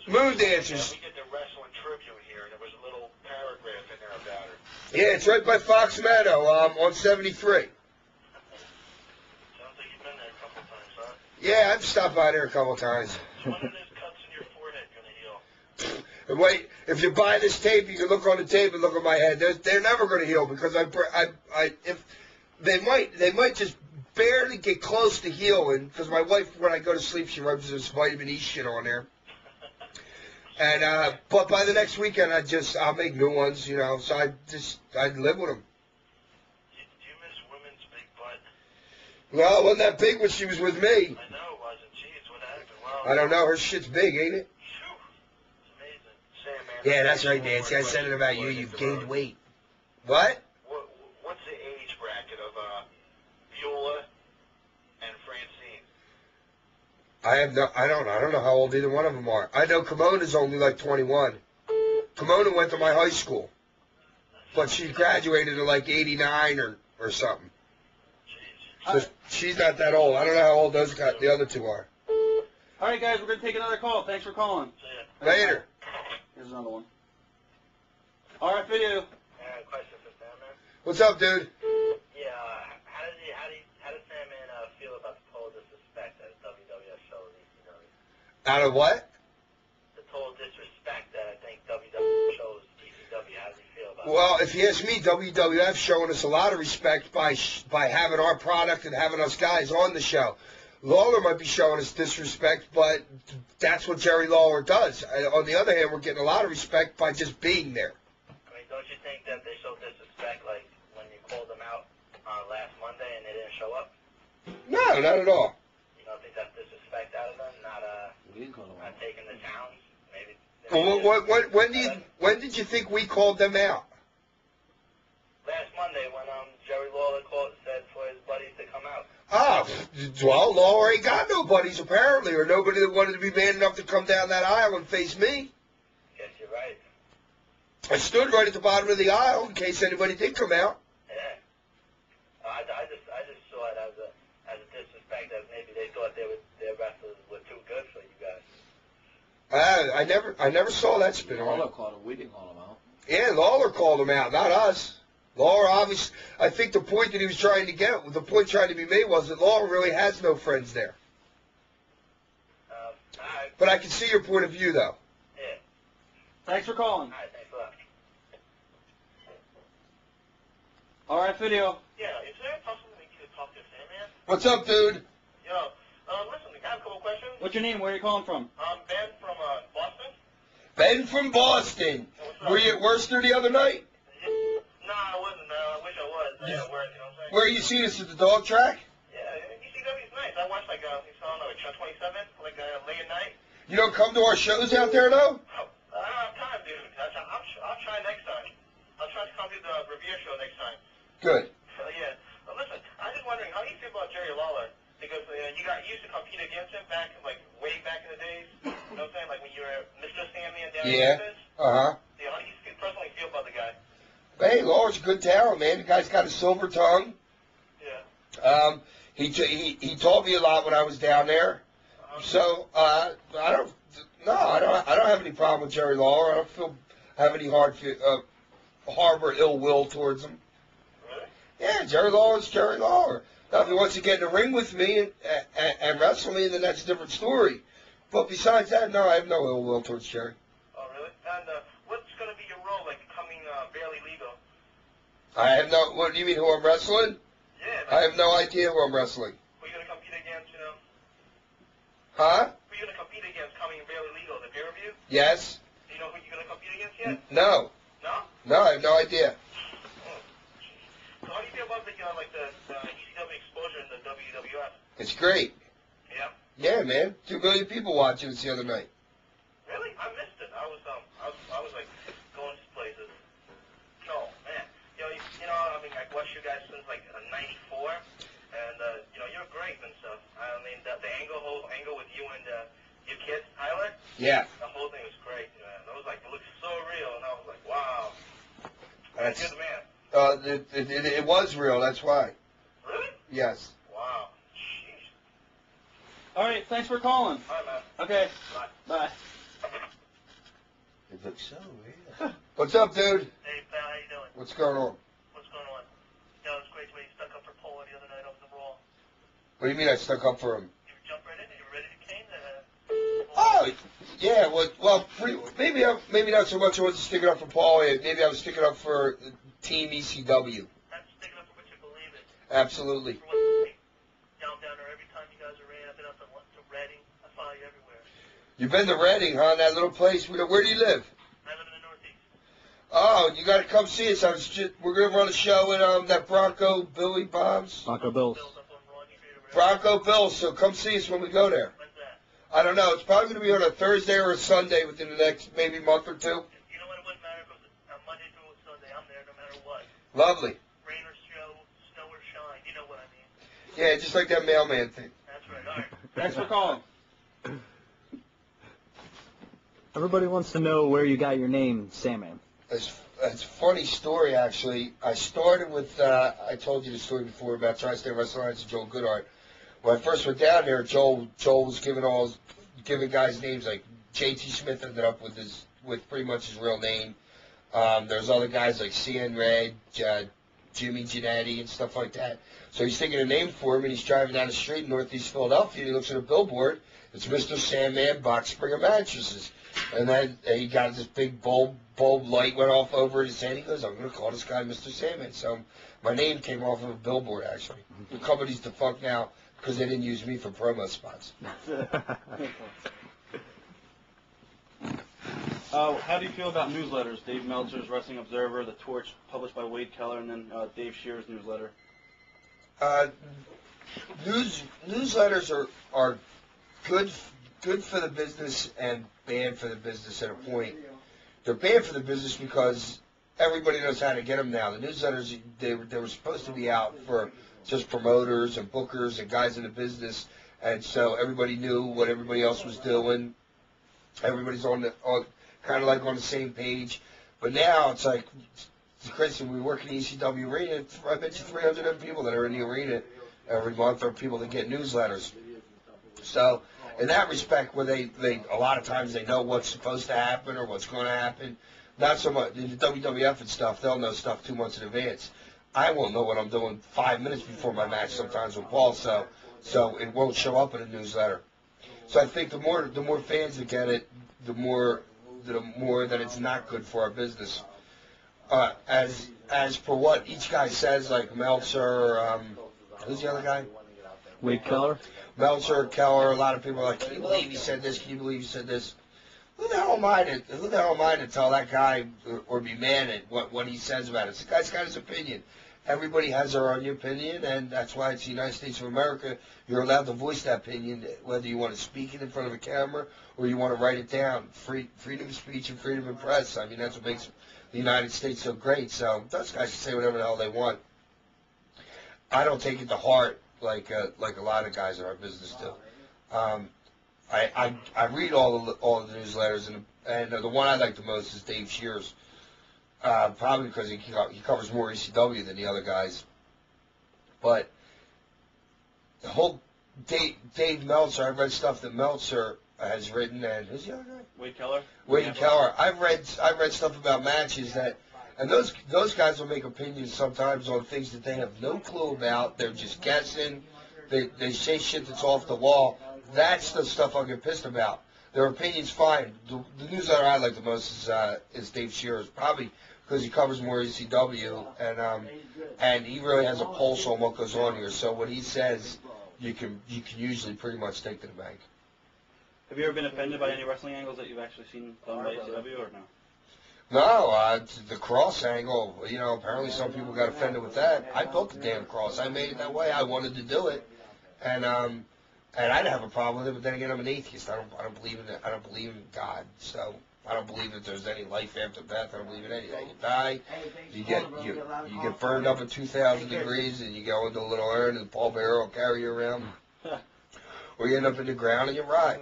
Moon dancers. Yeah, we get the wrestling tribute here. There was a little paragraph in there about her. Yeah, it's right by Fox Meadow, on 73. Sounds like you've been there a couple times, huh? Yeah, I've stopped by there a couple times. So when are those cuts in your forehead going to heal? And wait, if you buy this tape, you can look on the tape and look at my head. They're never going to heal because if they might just barely get close to healing because my wife, when I go to sleep, she rubs this vitamin E shit on there. And but by the next weekend, I'll make new ones, you know. So I live with them. Do you miss women's big butt? Well, it wasn't that big when she was with me. I know it wasn't. Jeez, what happened? Well, I don't know. Her shit's big, ain't it? It's amazing. Sandman. Yeah, that's right, Nancy. I said it about you. You've gained weight. What? What's the age bracket of Beulah and Francine? I don't know how old either one of them are. I know Kimona's only like 21. Kimona went to my high school, but she graduated at like 89 or something. So she's not that old. I don't know how old the other two are. All right, guys, we're going to take another call. Thanks for calling. Later. Here's another one. All right, video. Question for Sandman. What's up, dude? Yeah, how does Sandman feel about the total disrespect that WWF shows ECW? Out of what? The total disrespect that I think WWF shows ECW. How does he feel about it? Well, if you ask me, WWF showing us a lot of respect by having our product and having us guys on the show. Lawler might be showing us disrespect, but that's what Jerry Lawler does. On the other hand, we're getting a lot of respect by just being there. I mean, don't you think that they show disrespect, like when you called them out last Monday and they didn't show up? No, not at all. You don't think that's disrespect out of them? Not taking the towns? Maybe. Well, when did you think we called them out? Last Monday when Jerry Lawler said for his buddies to come out. Ah, well, Lawler ain't got no buddies apparently, or nobody that wanted to be man enough to come down that aisle and face me. Guess you're right. I stood right at the bottom of the aisle in case anybody did come out. Yeah. I just saw it as a disrespect that maybe they thought their wrestlers were too good for you guys. I never saw that spin on Lawler it. called him. We didn't call him out. Yeah, Lawler called him out, not us. Lawler obviously, I think the point that he was trying to get, the point trying to be made was that Lawler really has no friends there. But I can see your point of view, though. Yeah. Thanks for calling. All right, thanks a lot. All right, video. Yeah, is there a possible we could talk to Sandman? What's up, dude? Yo, listen, I have a couple questions. What's your name? Where are you calling from? Ben from Boston. Ben from Boston. Were you at Worcester the other night? No, I wasn't. I wish I was. I got work, you know what I'm saying? Where you seen us at the dog track? Yeah, ECW's nice. I watched, like, it's on, like, 27, like, late at night. You don't come to our shows out there, though? Oh, I don't have time, dude. I'll try next time. I'll try to come to the Revere show next time. Good. Yeah. Well, listen, I'm just wondering, how do you feel about Jerry Lawler? Because you used to compete against him back, like, way back in the days. You know what I'm saying? Like, when you were Mr. Sandman down in Memphis. Uh-huh. Yeah, how do you personally feel about the guy? Hey, Lawler's a good talent, man. The guy's got a silver tongue. Yeah. He taught me a lot when I was down there. So I don't have any problem with Jerry Lawler. I don't have any harbor ill will towards him. Really? Yeah, Jerry Lawler's Jerry Lawler. Now, if he wants to get in the ring with me and wrestle me, then that's a different story. But besides that, no, I have no ill will towards Jerry. Oh, really? And what's going to be your role, like, becoming barely legal? I have no. What do you mean? Who I'm wrestling? Yeah. I have no idea who I'm wrestling. Who are you going to compete against, you know? Huh? Who are you going to compete against coming barely legal? The pay-per-view? Yes. Do you know who you're going to compete against yet? No. No? No, I have no idea. Oh, jeez. So how do you feel about the ECW exposure in the WWF? It's great. Yeah. Yeah, man. 2 million people watching us the other night. Really? I missed it. I was like going to places. No, man. You know, I mean, I've watched you guys since like '94, and you're great and stuff. I mean, the whole angle with you and your kid Tyler. Yeah. The whole thing was great, man. It was like, it looked so real, and I was like, wow. That's, you're the man. it was real. That's why. Really? Yes. Wow. Sheesh. All right, thanks for calling. All right, man. Okay. Bye. Bye. It looks so real. What's up, dude? Hey, pal, how you doing? What's going on? What's going on? Yeah, it was great when you stuck up for Paula the other night over the Raw. What do you mean I stuck up for him? You jumped right in and you were ready to cane Oh, yeah. Maybe not so much I wasn't sticking up for Paul. Maybe I was sticking up for Team ECW. I'm sticking up for what you believe in. Absolutely. For what down there every time you guys are in. I've been up to Reading. I follow you everywhere. You've been to Reading, huh? That little place. Where do you live? I live in the Northeast. Oh, you got to come see us. We're gonna run a show in that Bronco Billy Bob's. Bronco Bills. Up on Broad Street or Bronco Bills. So come see us when we go there. When's that? I don't know. It's probably gonna be on a Thursday or a Sunday within the next maybe month or two. You know what? It wouldn't matter if it was a Monday through a Sunday. I'm there no matter what. Lovely. Rain or snow or shine. You know what I mean. Yeah, just like that mailman thing. That's right. All right. Thanks for calling. Everybody wants to know where you got your name, Sandman. That's a funny story, actually. I started with, I told you the story before about Tri-State Wrestling Alliance and Joel Goodhart. When I first went down there, Joel was giving guys names, like J.T. Smith ended up with pretty much his real name. There's other guys like C.N. Red, Jimmy Giannetti and stuff like that. So he's thinking a name for him, and he's driving down the street in Northeast Philadelphia, and he looks at a billboard. It's Mr. Sandman Box Springer Mattresses. And then he got this big bulb light went off over his head. He goes, I'm going to call this guy Mr. Sandman. So my name came off of a billboard, actually. The company's defunct now because they didn't use me for promo spots. How do you feel about newsletters? Dave Meltzer's Wrestling Observer, The Torch, published by Wade Keller, and then Dave Shearer's newsletter. Newsletters are good for the business and bad for the business at a point. They're bad for the business because everybody knows how to get them now. The newsletters, they were supposed to be out for just promoters and bookers and guys in the business, and so everybody knew what everybody else was doing. Everybody's kind of like on the same page. But now it's like, it's crazy. We work in the ECW arena. I bet you 300 people that are in the arena every month are people that get newsletters. So in that respect, where they a lot of times they know what's supposed to happen or what's going to happen. Not so much the WWF and stuff. They'll know stuff 2 months in advance. I won't know what I'm doing 5 minutes before my match sometimes with Paul. So it won't show up in a newsletter. So I think the more fans that get it, the more that it's not good for our business. As for what each guy says, like Meltzer, who's the other guy? Wade Keller? Meltzer, Keller, a lot of people are like, can you believe he said this? Can you believe he said this? Who the hell am I to tell that guy or be mad at what he says about it? The guy's got his opinion. Everybody has their own opinion, and that's why it's the United States of America. You're allowed to voice that opinion, whether you want to speak it in front of a camera or you want to write it down. Freedom of speech and freedom of press. I mean, that's what makes the United States so great. So those guys can say whatever the hell they want. I don't take it to heart like a lot of guys in our business do. I read all of the newsletters, and the one I like the most is Dave Shearer's. Probably because he covers more ECW than the other guys. But the whole Dave Meltzer, I've read stuff that Meltzer has written, and who's the other guy? Wade Keller. Wade Keller. I've read stuff about matches and those guys will make opinions sometimes on things that they have no clue about. They're just guessing. They say shit that's off the wall. That's the stuff I get pissed about. Their opinion's fine. The newsletter I like the most is Dave Shearer's, probably because he covers more ECW, and he really has a pulse on what goes on here. So what he says, you can usually pretty much take to the bank. Have you ever been offended by any wrestling angles that you've actually seen done by ECW, or no? No, the cross angle, apparently some people got offended with that. I built the damn cross. I made it that way. I wanted to do it, and I didn't have a problem with it. But then again, I'm an atheist. I don't believe in it. I don't believe in God. So I don't believe that there's any life after death. I don't believe in anything. You die, you get burned up at 2,000 degrees, and you go into a little urn, and the pallbearer will carry you around, or you end up in the ground and you rot.